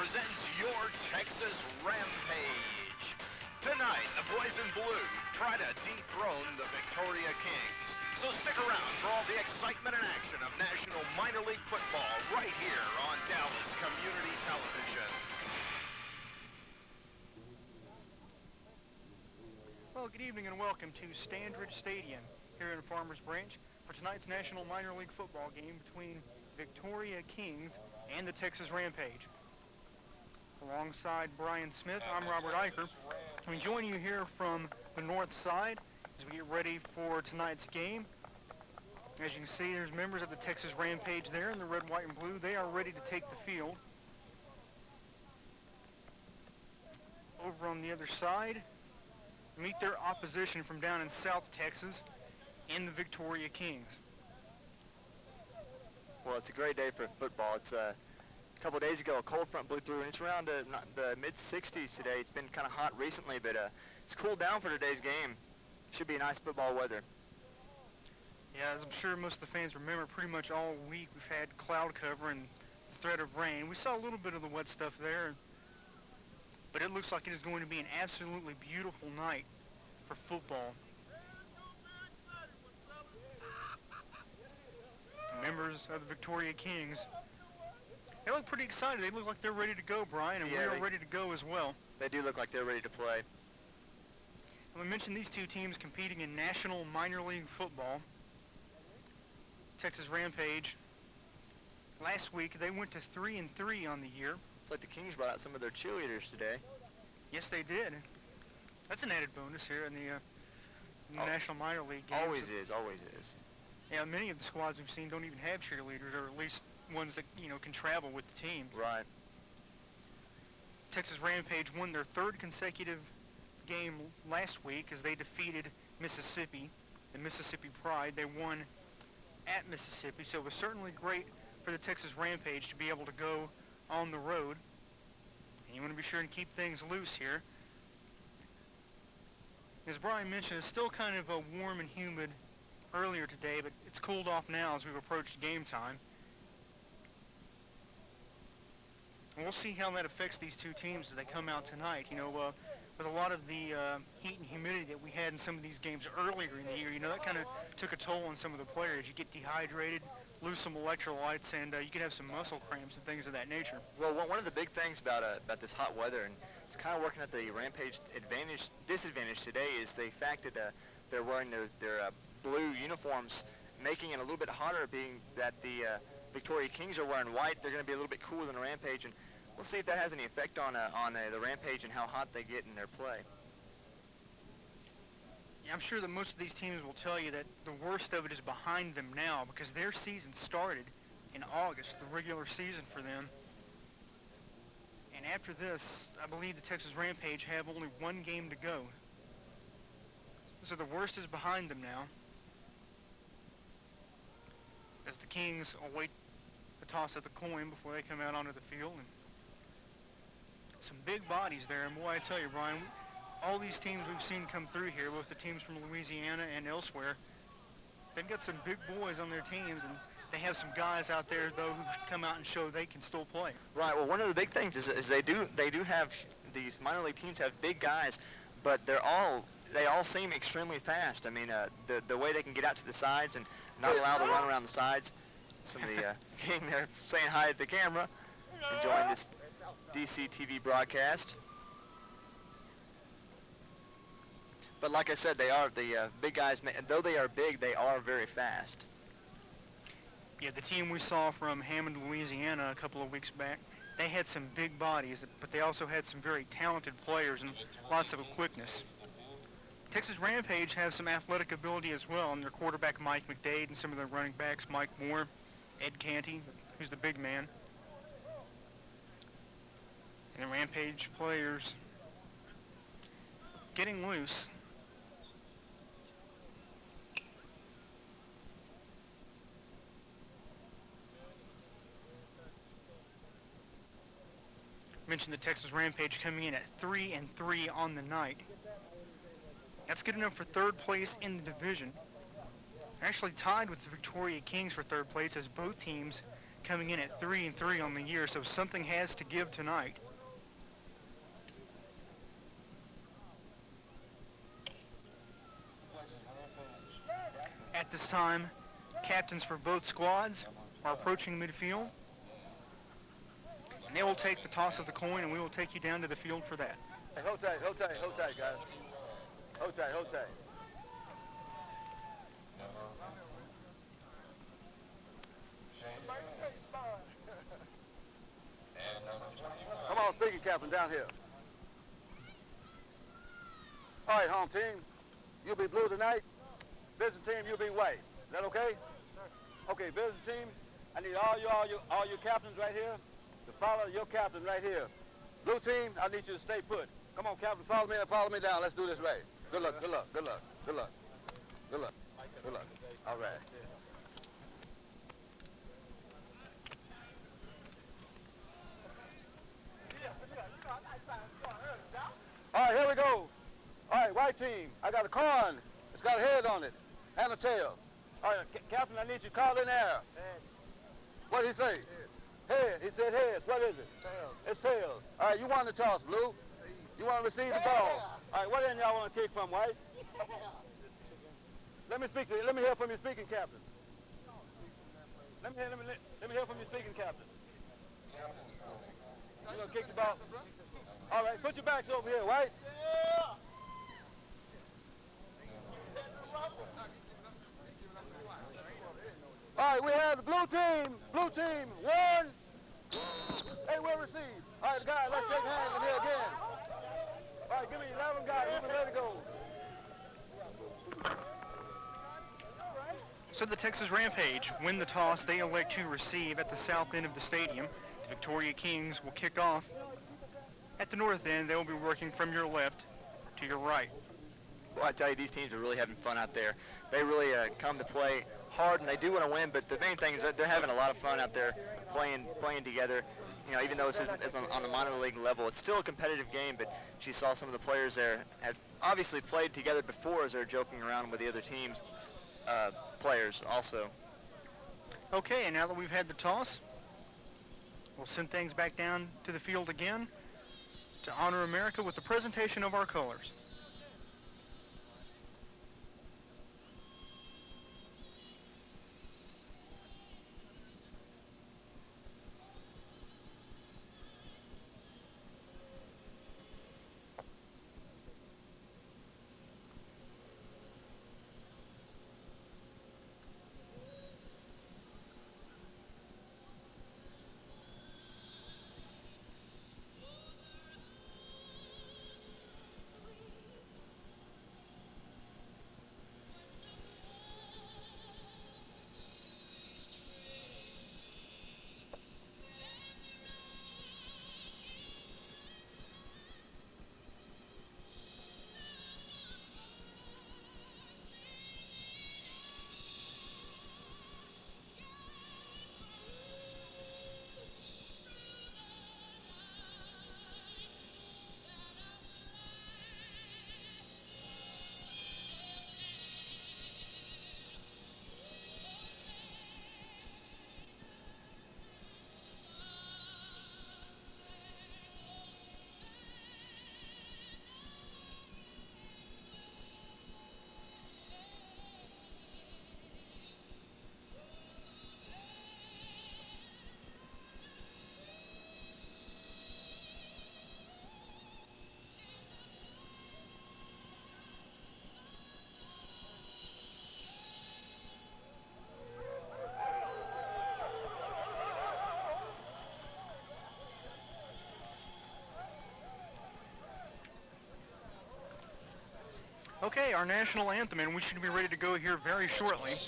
presents your Texas Rampage. Tonight, the boys in blue try to dethrone the Victoria Kings. So stick around for all the excitement and action of National Minor League Football right here on Dallas Community Television. Well, good evening and welcome to Standridge Stadium here in Farmers Branch for tonight's National Minor League Football game between Victoria Kings and the Texas Rampage. Alongside Brian Smith, I'm Robert Eicher. We join you here from the north side as we get ready for tonight's game. As you can see, there's members of the Texas Rampage there in the red, white, and blue. They are ready to take the field. Over on the other side, meet their opposition from down in South Texas in the Victoria Kings. Well, it's a great day for football. It's a couple of days ago, a cold front blew through, and it's around the mid-60s today. It's been kind of hot recently, but it's cooled down for today's game. Should be a nice football weather. Yeah, as I'm sure most of the fans remember, pretty much all week we've had cloud cover and the threat of rain. We saw a little bit of the wet stuff there, but it looks like it is going to be an absolutely beautiful night for football. Members of the Victoria Kings, they look pretty excited. They look like they're ready to go, Brian, and we are ready to go as well. They do look like they're ready to play. And we mentioned these two teams competing in National Minor League Football. Texas Rampage, last week they went to 3-3 on the year. It's like the Kings brought out some of their cheerleaders today. Yes, they did. That's an added bonus here in the National Minor League games. Always is, always is. Yeah, many of the squads we've seen don't even have cheerleaders, or at least ones that, can travel with the team. Right. Texas Rampage won their third consecutive game last week as they defeated Mississippi, the Mississippi Pride. They won at Mississippi, so it was certainly great for the Texas Rampage to be able to go on the road. And you want to be sure and keep things loose here. As Brian mentioned, it's still kind of warm and humid earlier today, but it's cooled off now as we've approached game time. And we'll see how that affects these two teams as they come out tonight. With a lot of the heat and humidity that we had in some of these games earlier in the year, that kind of took a toll on some of the players. You get dehydrated, lose some electrolytes, and you can have some muscle cramps and things of that nature. Well, one of the big things about this hot weather, and it's kind of working at the Rampage disadvantage today, is the fact that they're wearing their blue uniforms, making it a little bit hotter, being that the Victoria Kings are wearing white. They're going to be a little bit cooler than the Rampage, and we'll see if that has any effect on the Rampage and how hot they get in their play. Yeah, I'm sure that most of these teams will tell you that the worst of it is behind them now because their season started in August, the regular season for them. And after this, I believe the Texas Rampage have only one game to go. So the worst is behind them now, as the Kings await the toss of the coin before they come out onto the field. And some big bodies there, and boy, I tell you, Brian, all these teams we've seen come through here, both the teams from Louisiana and elsewhere, they've got some big boys on their teams, and they have some guys out there, though, who come out and show they can still play. Right. Well, one of the big things is they do have, these minor league teams have big guys, but they all seem extremely fast. I mean, the way they can get out to the sides and not allow the run around the sides. Somebody came there saying hi at the camera, enjoying this DC TV broadcast. But like I said, they are the big guys. Though they are big, they are very fast. Yeah, the team we saw from Hammond, Louisiana a couple of weeks back, they had some big bodies, but they also had some very talented players and lots of quickness. Texas Rampage has some athletic ability as well, and their quarterback Mike McDade and some of their running backs, Mike Moore, Ed Canty, who's the big man. And the Rampage players getting loose. Mentioned the Texas Rampage coming in at 3-3 on the night. That's good enough for third place in the division. Actually tied with the Victoria Kings for third place as both teams coming in at 3-3 on the year, so something has to give tonight. At this time, captains for both squads are approaching midfield, and they will take the toss of the coin, and we will take you down to the field for that. Hey, hold tight, guys. Hold tight. Come on, speaking captain, down here. All right, home team, you'll be blue tonight. Visiting team, you'll be white. Is that okay? Okay, visiting team, I need all your captains right here to follow your captain right here. Blue team, I need you to stay put. Come on, captain, follow me down. Let's do this right. Good luck. All right. All right, here we go. All right, white team, I got a coin. It's got a head on it and a tail. All right, captain, I need you to call in air. Head. What did he say? Head. He said heads. What is it? Tails. It's tails. All right, you won the toss, blue. You want to receive the ball. All right, what end y'all want to kick from, white? Let me speak to you. Let me hear from your speaking captain. Let me hear from your speaking captain. You gonna kick the ball? All right, put your backs over here, white. All right, we have the blue team. Blue team, one. They will receive. All right, guys, let's shake hands in here again. All right, give me 11 guys. We're ready to go. So the Texas Rampage win the toss. They elect to receive at the south end of the stadium. The Victoria Kings will kick off at the north end. They will be working from your left to your right. Well, I tell you, these teams are really having fun out there. They really come to play hard, and they do want to win, but the main thing is that they're having a lot of fun out there playing together. You know, even though it's on the minor league level, it's still a competitive game, but she saw some of the players there have obviously played together before as they're joking around with the other teams' players also. Okay, and now that we've had the toss, we'll send things back down to the field again to honor America with the presentation of our colors. Okay, our national anthem, and we should be ready to go here very shortly.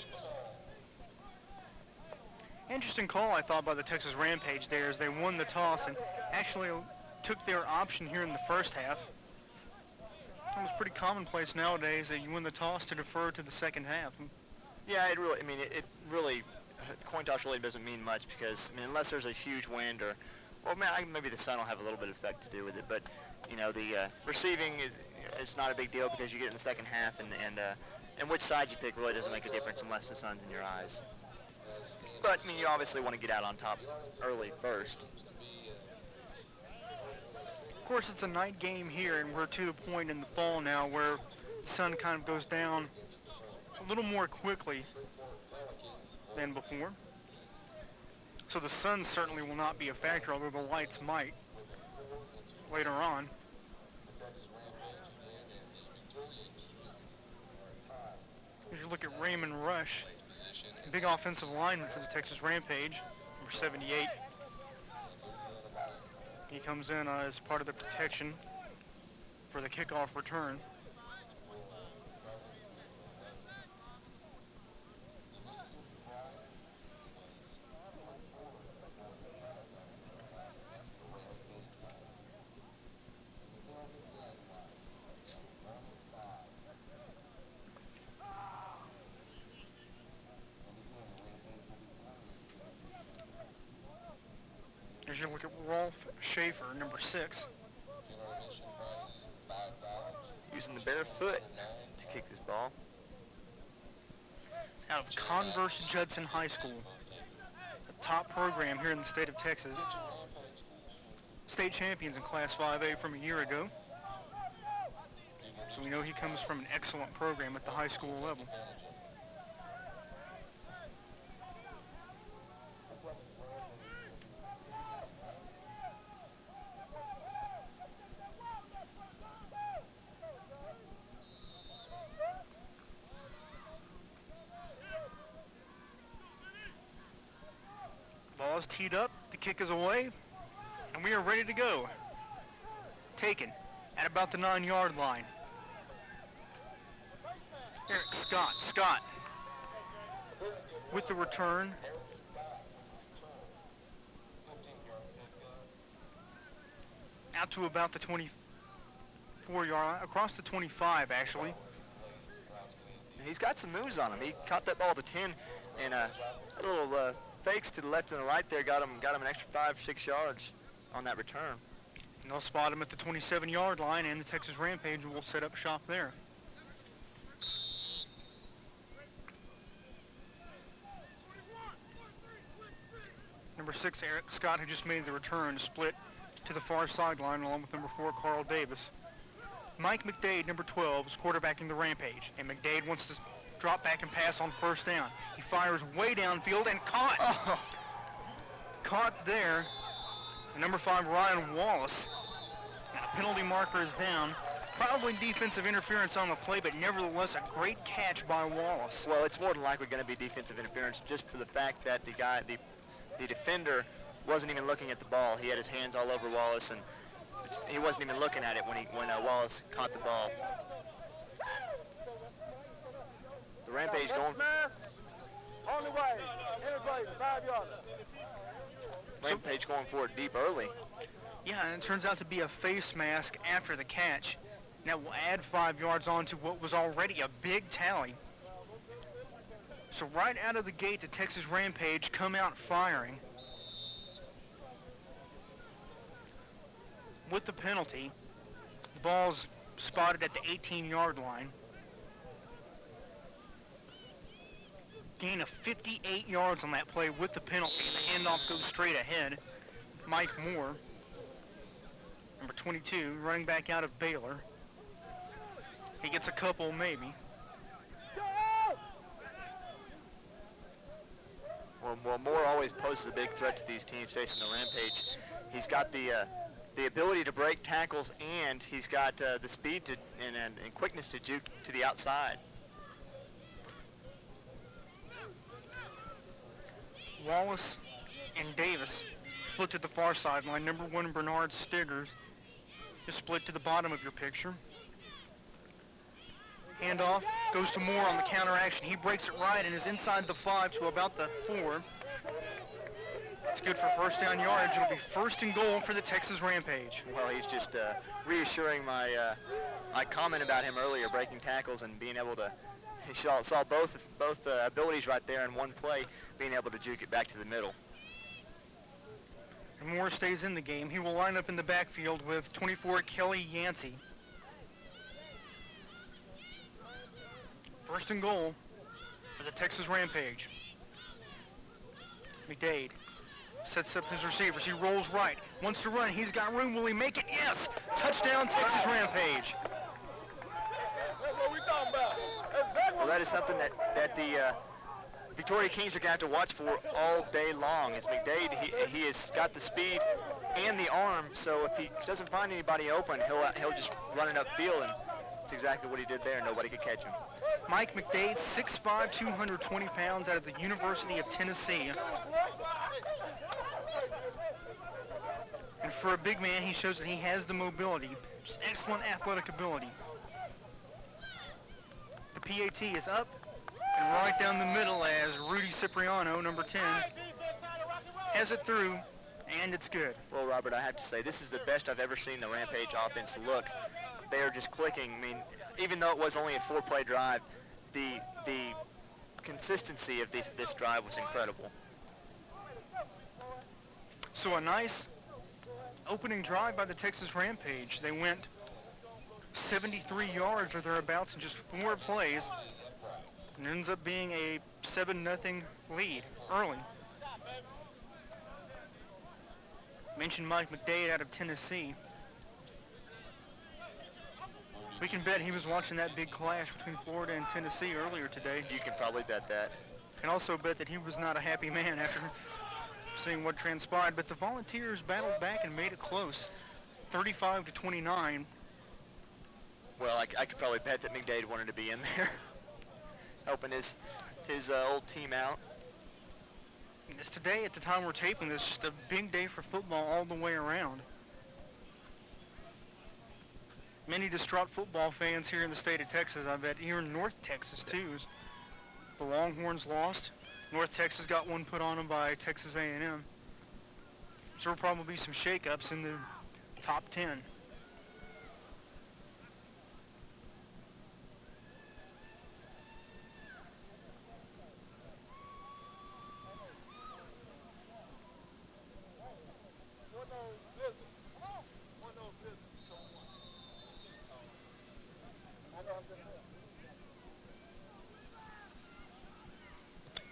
Interesting call, I thought, by the Texas Rampage there as they won the toss and actually took their option here in the first half. It's pretty commonplace nowadays that you win the toss to defer to the second half. Yeah, it really, coin toss really doesn't mean much because, I mean, unless there's a huge wind or, well, maybe the sun will have a little bit of effect to do with it, but, you know, the receiving is not a big deal because you get it in the second half, and which side you pick really doesn't make a difference unless the sun's in your eyes. But, I mean, you obviously want to get out on top early first. Of course, it's a night game here, and we're to the point in the fall now where the sun kind of goes down a little more quickly than before. So the sun certainly will not be a factor, although the lights might later on. As you look at Raymond Rush, big offensive lineman for the Texas Rampage, number 78. He comes in as part of the protection for the kickoff return. As you look at Rolf Schaefer, number 6. Using the bare foot to kick this ball. Out of Converse Judson High School, a top program here in the state of Texas. State champions in Class 5A from a year ago. So we know he comes from an excellent program at the high school level. Ball is teed up, the kick is away, and we are ready to go. Taken at about the 9-yard line. Eric Scott with the return. Out to about the 24-yard line, across the 25 actually. He's got some moves on him. He caught that ball at the 10, and a little fakes to the left and the right there got him an extra 5-6 yards on that return. And they'll spot him at the 27-yard line, and the Texas Rampage will set up shop there. Number 6, Eric Scott, who just made the return, split to the far sideline along with number 4, Carl Davis. Mike McDade, number 12, is quarterbacking the Rampage, and McDade wants to drop back and pass on first down. He fires way downfield and caught. Oh. Caught there. And number 5, Ryan Wallace. And a penalty marker is down. Probably defensive interference on the play, but nevertheless a great catch by Wallace. Well, it's more than likely going to be defensive interference just for the fact that the defender wasn't even looking at the ball. He had his hands all over Wallace, and he wasn't even looking at it when Wallace caught the ball. The Rampage going. On the way. Everybody, 5-yard. Rampage going for it deep early. Yeah, and it turns out to be a face mask after the catch. Now we'll add 5 yards on to what was already a big tally. So right out of the gate, the Texas Rampage come out firing. With the penalty, the ball's spotted at the 18-yard line. Gain of 58 yards on that play with the penalty, and the handoff goes straight ahead. Mike Moore, number 22, running back out of Baylor. He gets a couple, maybe. Well, Moore always poses a big threat to these teams facing the Rampage. He's got the ability to break tackles, and he's got the speed to and quickness to juke to the outside. Wallace and Davis split to the far sideline. Number 1, Bernard Stiggers is split to the bottom of your picture. Handoff goes to Moore on the counter action. He breaks it right and is inside the 5 to about the 4. It's good for first down yardage. It'll be 1st and goal for the Texas Rampage. Well, he's just reassuring my comment about him earlier, breaking tackles and being able to. He saw both abilities right there in one play, being able to juke it back to the middle. And Moore stays in the game. He will line up in the backfield with 24, Kelly Yancey. 1st and goal for the Texas Rampage. McDade sets up his receivers. He rolls right. Wants to run. He's got room. Will he make it? Yes! Touchdown, Texas Rampage. Well, that is something that the Victoria Kings are going to have to watch for all day long. As McDade, he has got the speed and the arm, so if he doesn't find anybody open, he'll just run it upfield, and that's exactly what he did there. Nobody could catch him. Mike McDade, 6'5", 220 pounds, out of the University of Tennessee. And for a big man, he shows that he has the mobility, just excellent athletic ability. The PAT is up and right down the middle as Rudy Cipriano, number 10, has it through, and it's good. Well, Robert, I have to say, this is the best I've ever seen the Rampage offense look. They are just clicking. I mean, even though it was only a 4-play drive, the consistency of this drive was incredible. So a nice opening drive by the Texas Rampage. They went 73 yards or thereabouts in just 4 plays, and ends up being a 7-0 lead early. Mentioned Mike McDade out of Tennessee. We can bet he was watching that big clash between Florida and Tennessee earlier today. You can probably bet that. Can also bet that he was not a happy man after seeing what transpired. But the Volunteers battled back and made it close, 35-29. Well, I could probably bet that McDade wanted to be in there, helping his old team out. It's today, at the time we're taping this, just a big day for football all the way around. Many distraught football fans here in the state of Texas, I bet, here in North Texas, too. The Longhorns lost. North Texas got one put on them by Texas A&M. So there'll probably be some shakeups in the top 10.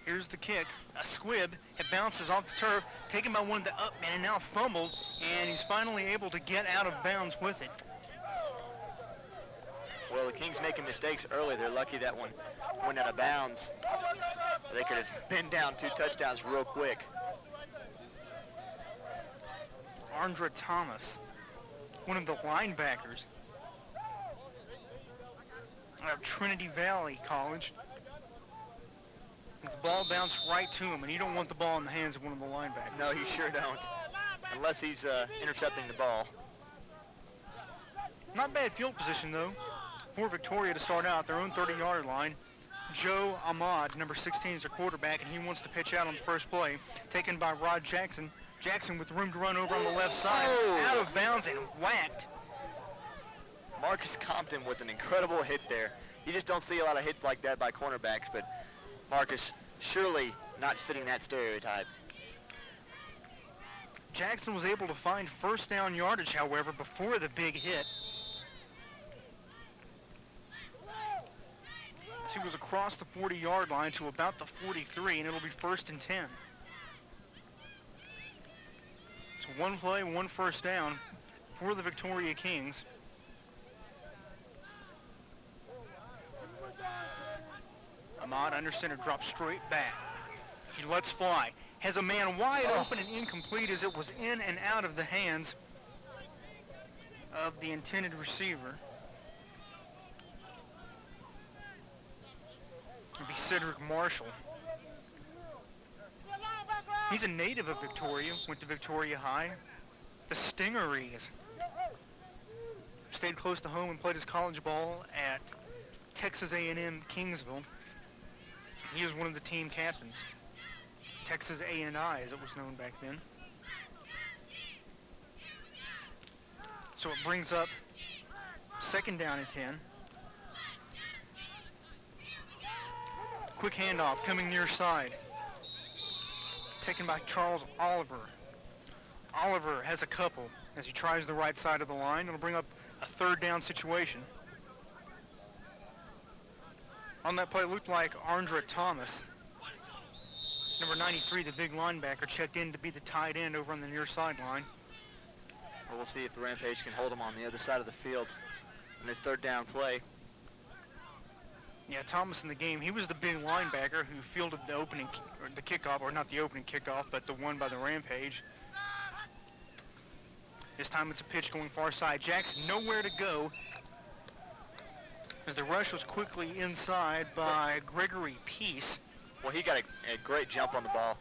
Here's the kick. A squib. It bounces off the turf, taken by one of the upmen, and now fumbled, and he's finally able to get out of bounds with it. Well, the Kings making mistakes early. They're lucky that one went out of bounds. They could have been down 2 touchdowns real quick. Andra Thomas, one of the linebackers out of Trinity Valley College. The ball bounced right to him, and you don't want the ball in the hands of one of the linebackers. No, you sure don't, unless he's intercepting the ball. Not bad field position, though, for Victoria to start out, their own 30-yard line. Joe Ahmad, number 16, is their quarterback, and he wants to pitch out on the first play, taken by Rod Jackson. Jackson with room to run over on the left side, out of bounds and whacked. Marcus Compton with an incredible hit there. You just don't see a lot of hits like that by cornerbacks, but Marcus surely not fitting that stereotype. Jackson was able to find first down yardage, however, before the big hit. He was across the 40-yard line to about the 43, and it'll be 1st and 10. So 1 play, 1 first down for the Victoria Kings. Ahmad under center, drops straight back. He lets fly. Has a man wide open and incomplete as it was in and out of the hands of the intended receiver. It'll be Cedric Marshall. He's a native of Victoria, went to Victoria High. The Stingeries. Stayed close to home and played his college ball at Texas A&M Kingsville. He was one of the team captains. Texas A&I, as it was known back then. So it brings up 2nd down and 10. Quick handoff coming near side. Taken by Charles Oliver. Oliver has a couple as he tries the right side of the line. It'll bring up a 3rd down situation. On that play, it looked like Andra Thomas Number 93, the big linebacker, checked in to be the tight end over on the near sideline. Well, we'll see if the Rampage can hold him on the other side of the field in this third down play. Yeah, Thomas in the game, he was the big linebacker who fielded the opening, or the kickoff, or not the opening kickoff, but the one by the Rampage. This time it's a pitch going far side. Jackson nowhere to go, as the rush was quickly inside by Gregory Peace. Well, he got a great jump on the ball.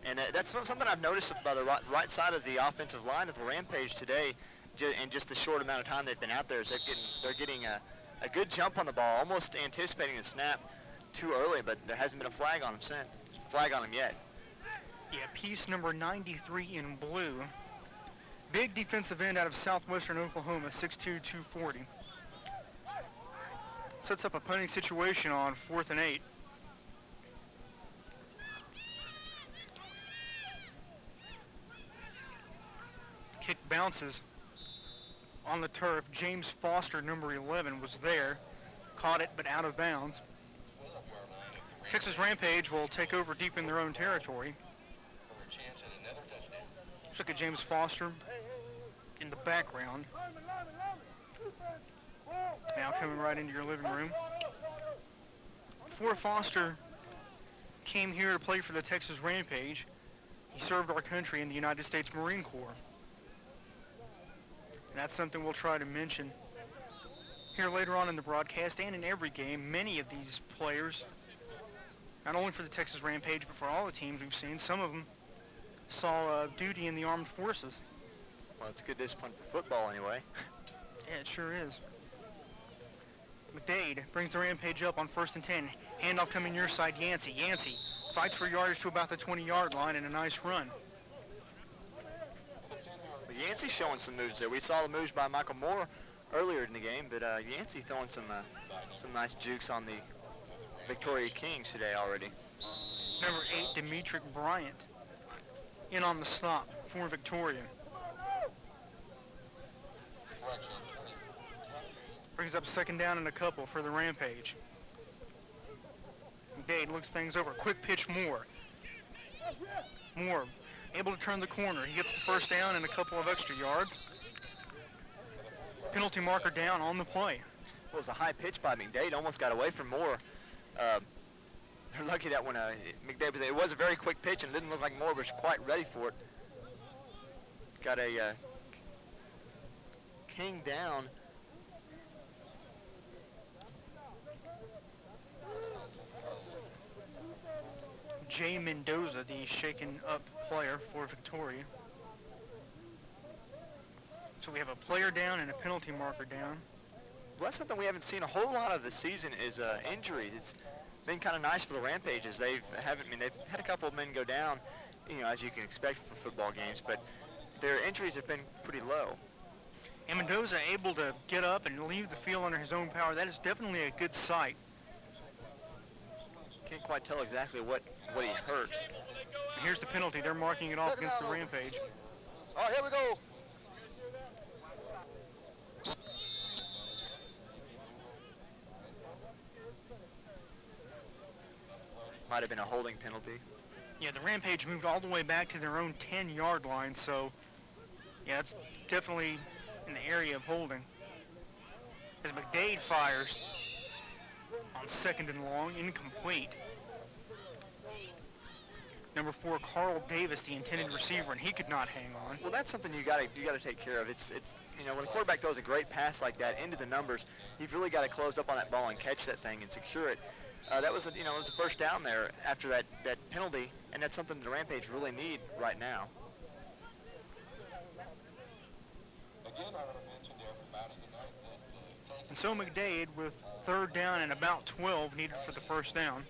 And that's something I've noticed by the right side of the offensive line of the Rampage today, in just the short amount of time they've been out there. Is they're getting a good jump on the ball, almost anticipating the snap too early, but there hasn't been a flag on him yet. Yeah, Peace number 93 in blue. Big defensive end out of southwestern Oklahoma, 6'2", 240. Sets up a punting situation on 4th and 8. Kick bounces on the turf. James Foster, number 11, was there. Caught it, but out of bounds. Texas Rampage will take over deep in their own territory. Let's look at James Foster in the background. Now coming right into your living room. Before Foster came here to play for the Texas Rampage, he served our country in the United States Marine Corps. And that's something we'll try to mention here later on in the broadcast and in every game. Many of these players, not only for the Texas Rampage, but for all the teams we've seen, some of them saw duty in the armed forces. Well, it's good discipline for football anyway. Yeah, it sure is. McDade brings the Rampage up on 1st and 10. Handoff coming near side, Yancey. Yancey fights for yardage to about the 20-yard line and a nice run. But Yancey's showing some moves there. We saw the moves by Michael Moore earlier in the game, but Yancey throwing some nice jukes on the Victoria Kings today already. Number 8, Demetric Bryant, in on the stop for Victoria. Brings up 2nd down and a couple for the Rampage. McDade looks things over. Quick pitch, Moore. Moore able to turn the corner. He gets the 1st down and a couple of extra yards. Penalty marker down on the play. Well, it was a high pitch by McDade. Almost got away from Moore. They're lucky that when McDade was there. It was a very quick pitch and it didn't look like Moore was quite ready for it. Got a King down. Jay Mendoza, the shaken up player for Victoria. So we have a player down and a penalty marker down. Well, that's something we haven't seen a whole lot of this season is injuries. It's been kind of nice for the Rampages. They've had a couple of men go down, as you can expect for football games, but their injuries have been pretty low. And Mendoza able to get up and leave the field under his own power. That is definitely a good sight. Can't quite tell exactly what he hurt. And here's the penalty. They're marking it off against the Rampage. All right, here we go. Might have been a holding penalty. Yeah, the Rampage moved all the way back to their own 10-yard line, so yeah, it's definitely in the area of holding. As McDade fires on 2nd and long, incomplete. Number 4, Carl Davis, the intended receiver, and he could not hang on. Well, that's something you got to take care of. It's when a quarterback throws a great pass like that into the numbers, you've really got to close up on that ball and catch that thing and secure it. That was it was a 1st down there after that penalty, and that's something the Rampage really need right now. And so McDade with 3rd down and about 12 needed for the 1st down.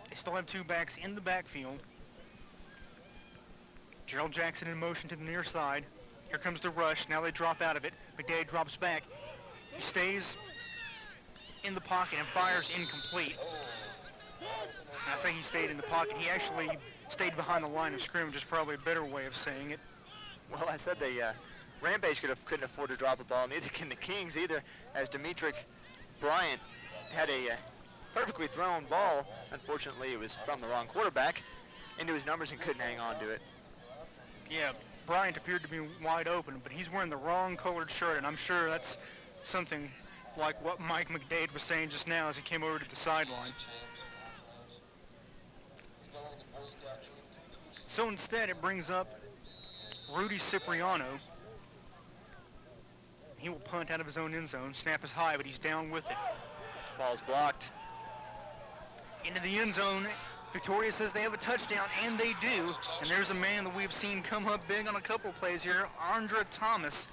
They still have 2 backs in the backfield. Gerald Jackson in motion to the near side. Here comes the rush. Now they drop out of it. McDade drops back. He stays in the pocket and fires incomplete. I say he stayed in the pocket. He actually stayed behind the line of scrimmage is probably a better way of saying it. Well, I said the Rampage couldn't afford to drop a ball. Neither can the Kings either, as Demetric Bryant had a perfectly thrown ball. Unfortunately, it was from the wrong quarterback into his numbers and couldn't hang on to it. Yeah, Bryant appeared to be wide open, but he's wearing the wrong colored shirt, and I'm sure that's something like what Mike McDade was saying just now as he came over to the sideline. So instead, it brings up Rudy Cipriano. He will punt out of his own end zone. Snap is high, but he's down with it. Ball's blocked. Into the end zone. Victoria says they have a touchdown, and they do. And there's a man that we've seen come up big on a couple plays here, Andra Thomas.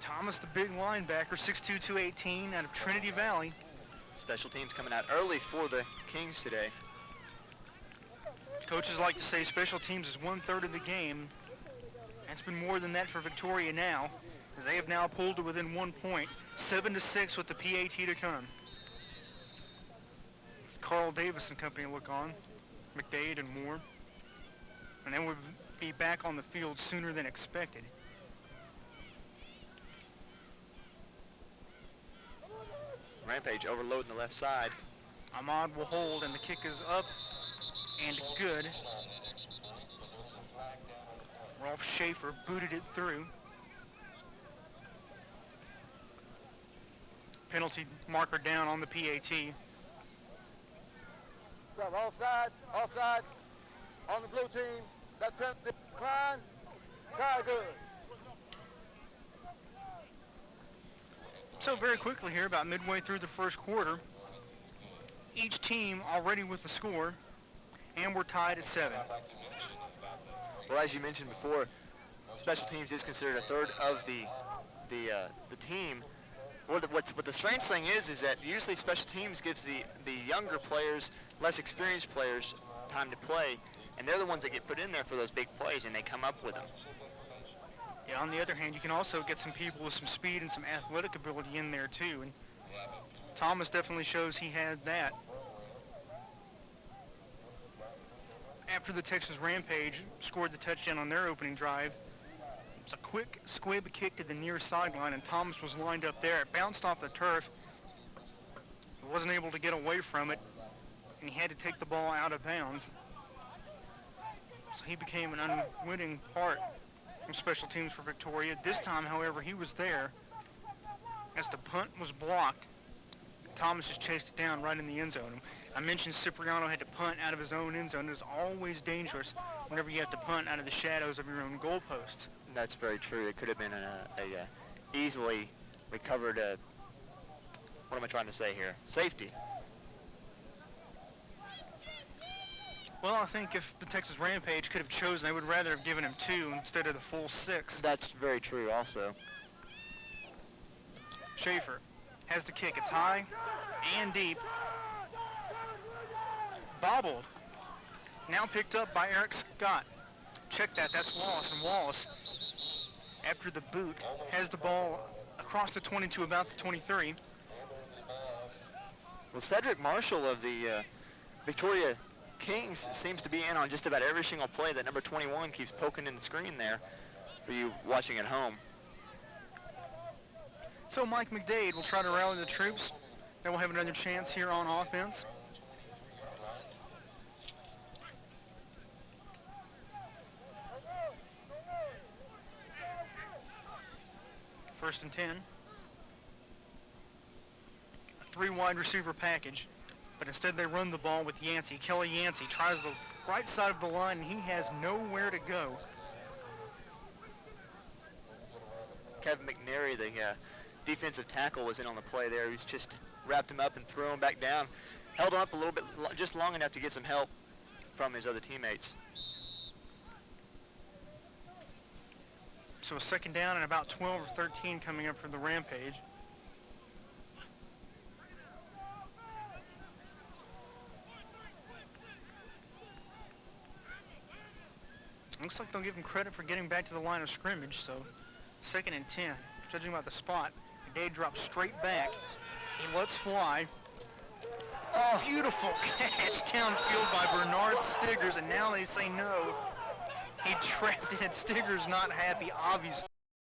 Thomas, the big linebacker, 6'2", 218, out of Trinity Valley. Special teams coming out early for the Kings today. Coaches like to say special teams is 1/3 of the game. It's been more than that for Victoria now, as they have now pulled to within 1 point, 7-6 with the PAT to come. It's Carl Davis and company look on, McDade and Moore, and then we'll be back on the field sooner than expected. Rampage overloading the left side. Ahmad will hold, and the kick is up and good. Rolf Schaefer booted it through. Penalty marker down on the PAT. All sides, on the blue team. That penalty decline. Try good. So very quickly here, about midway through the first quarter, each team already with the score, and we're tied at 7. Well, as you mentioned before, special teams is considered a third of the team. What the strange thing is that usually special teams gives the younger players, less experienced players, time to play, and they're the ones that get put in there for those big plays, and they come up with them. Yeah, on the other hand, you can also get some people with some speed and some athletic ability in there too, and Thomas definitely shows he had that. After the Texas Rampage scored the touchdown on their opening drive, it's a quick squib kick to the near sideline, and Thomas was lined up there. It bounced off the turf. He wasn't able to get away from it, and he had to take the ball out of bounds. So he became an unwitting part from special teams for Victoria. This time, however, he was there as the punt was blocked. Thomas just chased it down right in the end zone. I mentioned Cipriano had to punt out of his own end zone. It's always dangerous whenever you have to punt out of the shadows of your own goalposts. That's very true. It could have been a easily recovered, what am I trying to say here? Safety. Well, I think if the Texas Rampage could have chosen, they would rather have given him 2 instead of the full 6. That's very true also. Schaefer has the kick. It's high and deep. Bobbled. Now picked up by Eric Scott. Check that. That's Wallace. And Wallace, after the boot, has the ball across the 22, about the 23. Well, Cedric Marshall of the Victoria Kings seems to be in on just about every single play. That number 21 keeps poking in the screen there for you watching at home. So Mike McDade will try to rally the troops. They will have another chance here on offense. First and 10. A 3 wide receiver package, but instead they run the ball with Yancey. Kelly Yancey tries the right side of the line, and he has nowhere to go. Kevin McNary, the defensive tackle, was in on the play there. He's just wrapped him up and threw him back down. Held him up a little bit, just long enough to get some help from his other teammates. So a second down and about 12 or 13 coming up from the Rampage. Looks like they'll give him credit for getting back to the line of scrimmage, so second and 10. Judging by the spot, McDade drops straight back. He lets fly. Oh, beautiful catch downfield by Bernard Stiggers, and now they say no. He trapped it. Stiggers not happy, obviously.